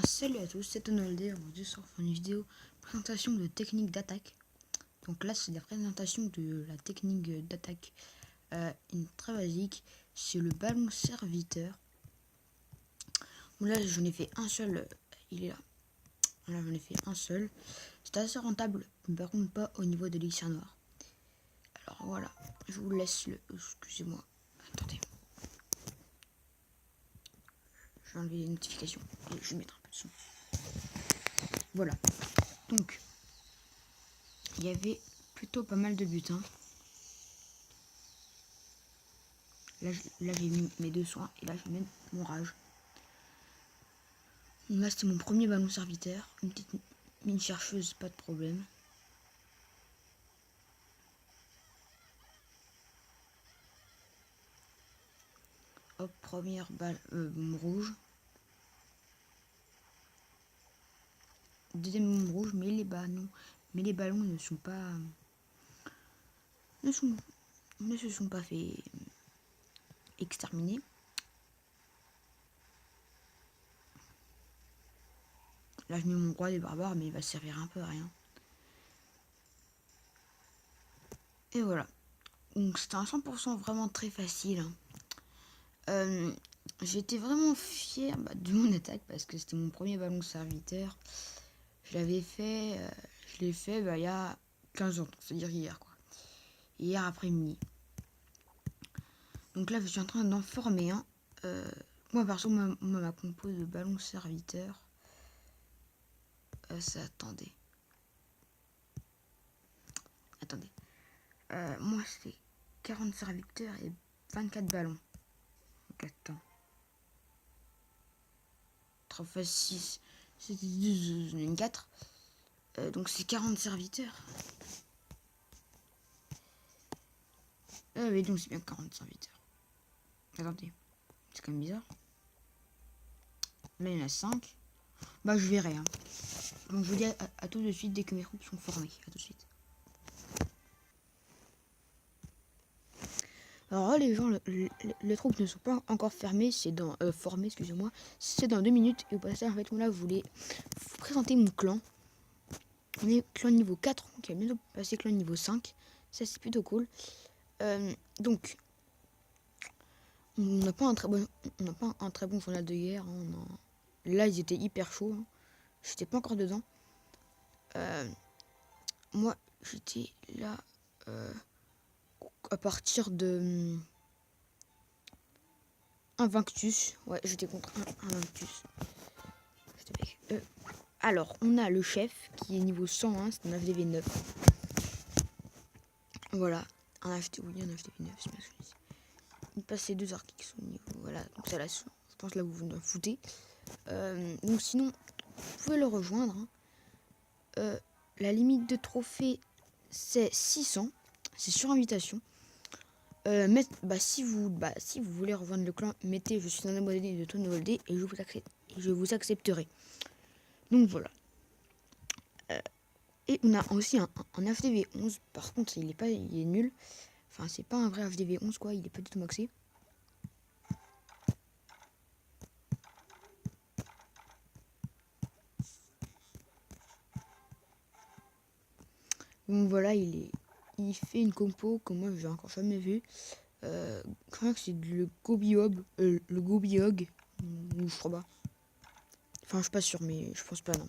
Salut à tous, c'est Tonaldé. Aujourd'hui, on se une vidéo présentation de technique d'attaque. Donc là, c'est la présentation de la technique d'attaque une très basique. C'est le ballon serviteur. Bon, là, j'en ai fait un seul. Il est là. Là, j'en ai fait un seul. C'est assez rentable, mais par contre pas au niveau de l'élixir noir. Alors voilà, je vous laisse le. Excusez-moi. Attendez. Je vais enlever les notifications et je vais mettre un peu de son. Voilà. Donc, il y avait plutôt pas mal de butins. Là j'ai mis mes deux soins et là je vais mettre mon rage. Là c'était mon premier ballon serviteur. Une petite mine chercheuse, pas de problème. Hop, première balle rouge. Deuxième bombe rouge, mais les ballons ne sont pas ne se sont pas fait exterminer. Là je mets mon roi des barbares, mais il va servir un peu à rien. Et voilà. Donc c'était un 100% vraiment très facile. J'étais vraiment fier de mon attaque parce que c'était mon premier ballon serviteur. Je l'avais fait, je l'ai fait il y a 15 ans, c'est-à-dire hier quoi. Hier après-midi. Donc là je suis en train d'en former un. Moi perso ma compo de ballon serviteur. Attendez. Moi c'est 40 serviteurs et 24 ballons. Donc attends. 3 x 6, c'était 24. Donc c'est 40 serviteurs. Oui, donc c'est bien 40 serviteurs. Attendez, c'est quand même bizarre. Là il y en a 5. Bah je verrai. Hein. Donc je vous dis à tout de suite dès que mes troupes sont formées. À tout de suite. Alors là, les gens, les troupes ne sont pas encore fermées, c'est dans formées, excusez-moi. C'est dans 2 minutes. Et au passage, en fait, là, je voulais vous présenter mon clan. On est clan niveau 4, qui a bientôt passé clan niveau 5. Ça, c'est plutôt cool. Donc, on n'a pas un très bon journal de guerre. Hein, là, ils étaient hyper chauds. Hein. J'étais pas encore dedans. Moi, j'étais là à partir de Invictus. Ouais, j'étais contre un Invictus. Alors, on a le chef qui est niveau 101, c'est un HDV 9. Voilà, un HDV 9, c'est bien celui-ci. Il passe ces deux arcs qui sont au niveau. Voilà, donc ça là, je pense là vous vous en foutez. Donc sinon, vous pouvez le rejoindre. Hein. La limite de trophée, c'est 600. C'est sur invitation. Si vous voulez rejoindre le clan, mettez je suis un abonné de Tonaldé et je vous accepterai. Donc voilà. Et on a aussi un FDV 11. Par contre, il est nul. Enfin, c'est pas un vrai FDV 11 quoi. Il est pas du tout maxé. Donc voilà, il fait une compo que moi j'ai encore jamais vu. Je crois que c'est le Gobiog, ou je crois pas. Enfin, je suis pas sûr, mais je pense pas non.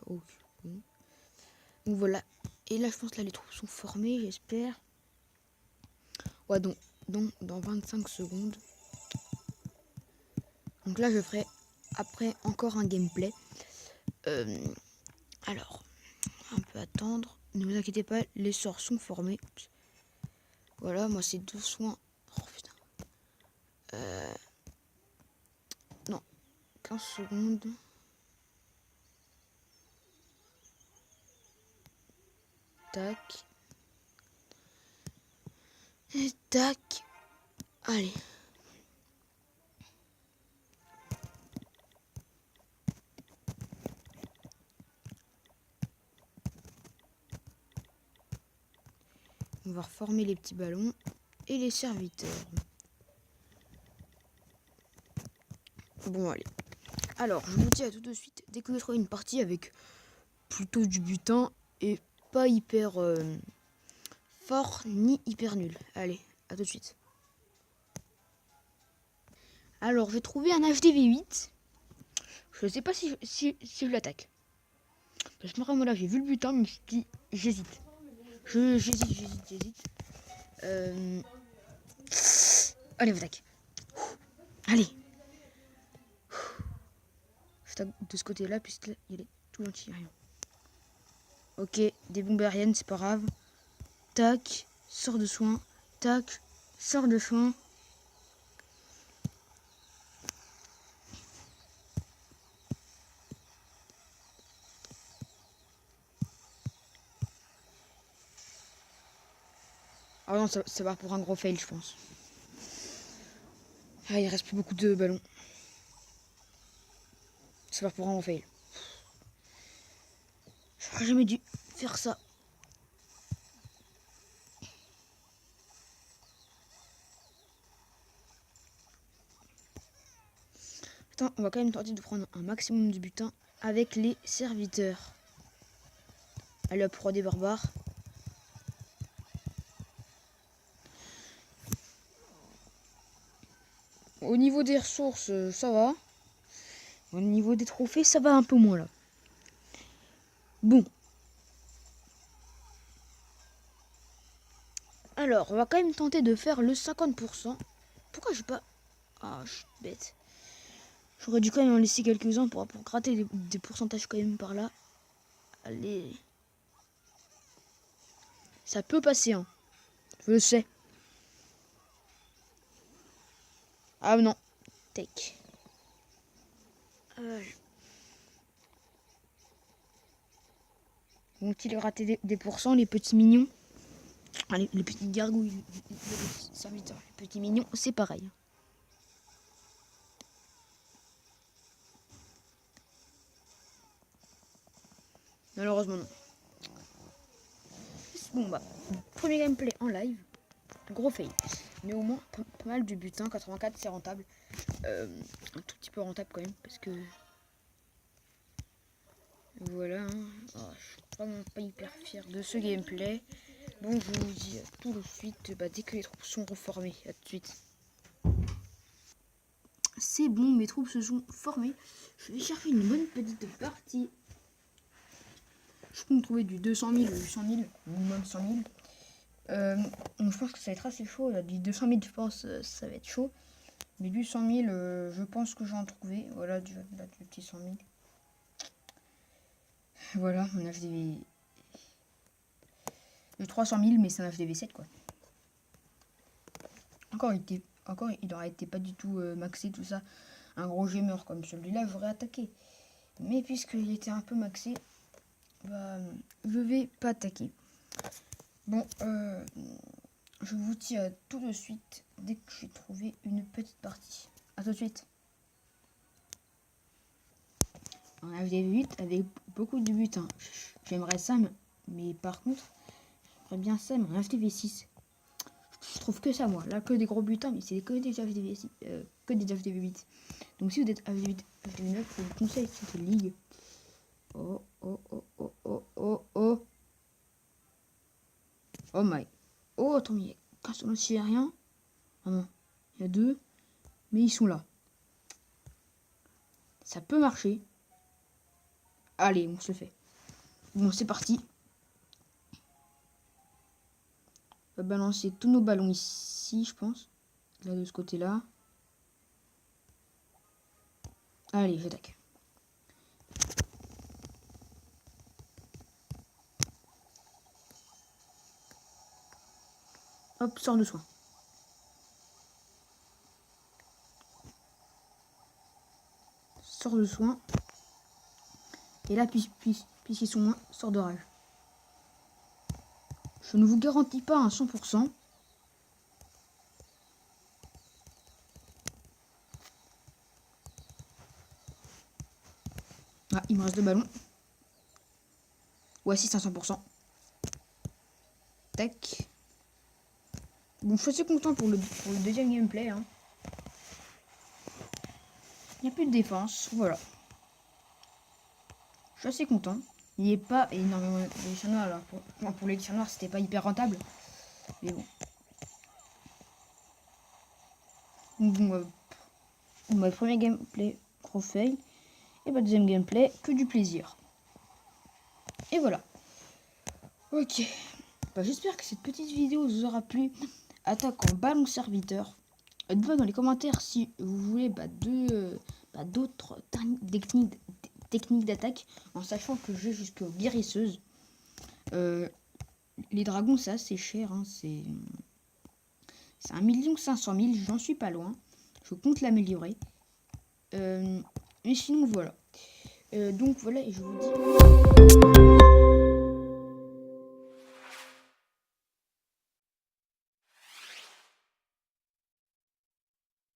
Okay. Donc voilà. Et là, je pense que là les troupes sont formées, j'espère. Ouais, donc dans 25 secondes. Donc là, je ferai après encore un gameplay. Alors, un peu attendre. Ne vous inquiétez pas, les sorts sont formés. Voilà, moi c'est 2 soins. Oh putain. Non, 15 secondes. Tac. Et tac. Allez. On va reformer les petits ballons et les serviteurs. Bon, allez. Alors, je vous dis à tout de suite, dès que je trouve une partie avec plutôt du butin et pas hyper fort ni hyper nul. Allez, à tout de suite. Alors, j'ai trouvé un HDV8. Je sais pas si je l'attaque. Parce que moi là, j'ai vu le butin, mais je me suis dit, j'hésite. J'hésite. Allez, on attaque. Allez. Je tape de ce côté-là, puisqu'il est tout anti-aérien. Ok, des bombes aériennes, c'est pas grave. Tac, sort de soin. Tac, sort de soin. Ah non, ça va pour un gros fail, je pense. Ah, il reste plus beaucoup de ballons. Ça va pour un gros fail. J'aurais jamais dû faire ça. Attends, on va quand même tenter de prendre un maximum de butin avec les serviteurs. Allez hop, roi des barbares. Au niveau des ressources, ça va. Au niveau des trophées, ça va un peu moins là. Bon. Alors, on va quand même tenter de faire le 50%. Pourquoi j'ai pas... Ah, je suis bête. J'aurais dû quand même en laisser quelques-uns pour gratter des pourcentages quand même par là. Allez. Ça peut passer, hein. Je le sais. Ah non. Take. Vont-ils rater des pourcents, les petits mignons? Allez, les petits gargouilles, les petits serviteurs, les petits mignons, c'est pareil. Malheureusement non. Bon bah, premier gameplay en live, gros fail. Mais au moins, pas mal de butin, 84 c'est rentable. Un tout petit peu rentable quand même, parce que... Voilà, hein. Oh, je suis vraiment pas hyper fier de ce gameplay. Donc je vous dis tout de suite, dès que les troupes sont reformées, à tout de suite. C'est bon, mes troupes se sont formées. Je vais chercher une bonne petite partie. Je compte trouver du 200 000 ou 100 000, minimum 100 000. Donc je pense que ça va être assez chaud. Là. Du 200 000, je pense ça va être chaud. Mais du 100 000, je pense que j'en trouvé. Voilà, du petit 100 000. Voilà, mon HDV. Le 300 000, mais c'est un HDV7 quoi. Encore, il aurait été pas du tout maxé, tout ça. Un gros gamer comme celui-là, j'aurais attaqué. Mais puisqu'il était un peu maxé, bah, je vais pas attaquer. Bon, je vous dis tout de suite dès que j'ai trouvé une petite partie. A tout de suite. Un HDV8 avec beaucoup de butin. J'aimerais ça, mais par contre, j'aimerais bien ça, mais un HDV6. Je trouve que ça, moi. Là, que des gros butins, mais c'est que des HDV6, que des HDV8. Donc, si vous êtes HDV8, HDV9, je vous conseille cette ligue. Oh, oh, oh, oh, oh, oh, oh. Oh my. Oh, attends, mais il y a qu'un seul aussi rien. Ah non, il y a deux, mais ils sont là. Ça peut marcher. Allez, on se le fait. Bon, c'est parti. On va balancer tous nos ballons ici, je pense. Là, de ce côté-là. Allez, j'attaque. Hop, sort de soin. Sort de soin. Et là, puisqu'ils sont moins, sort de rage. Je ne vous garantis pas un 100%. Ah, il me reste 2 ballons. Ouais, si, c'est un 100%. Tac. Bon, je suis assez content pour le deuxième gameplay. Hein. Il n'y a plus de défense. Voilà. suis assez content. Il n'y a pas énormément d'éditions noires. Alors pour l'édition noire, c'était pas hyper rentable. Mais bon. Donc, bon, premier gameplay, gros fail. Et deuxième gameplay, que du plaisir. Et voilà. Ok. J'espère que cette petite vidéo vous aura plu. Attaque en ballon serviteur. Dites-moi dans les commentaires si vous voulez d'autres techniques d'attaque, en sachant que je vais jusqu'aux guérisseuses. Les dragons, c'est assez cher. Hein, c'est 1 500 000. J'en suis pas loin. Je compte l'améliorer. Mais sinon, voilà. Donc voilà, et je vous dis...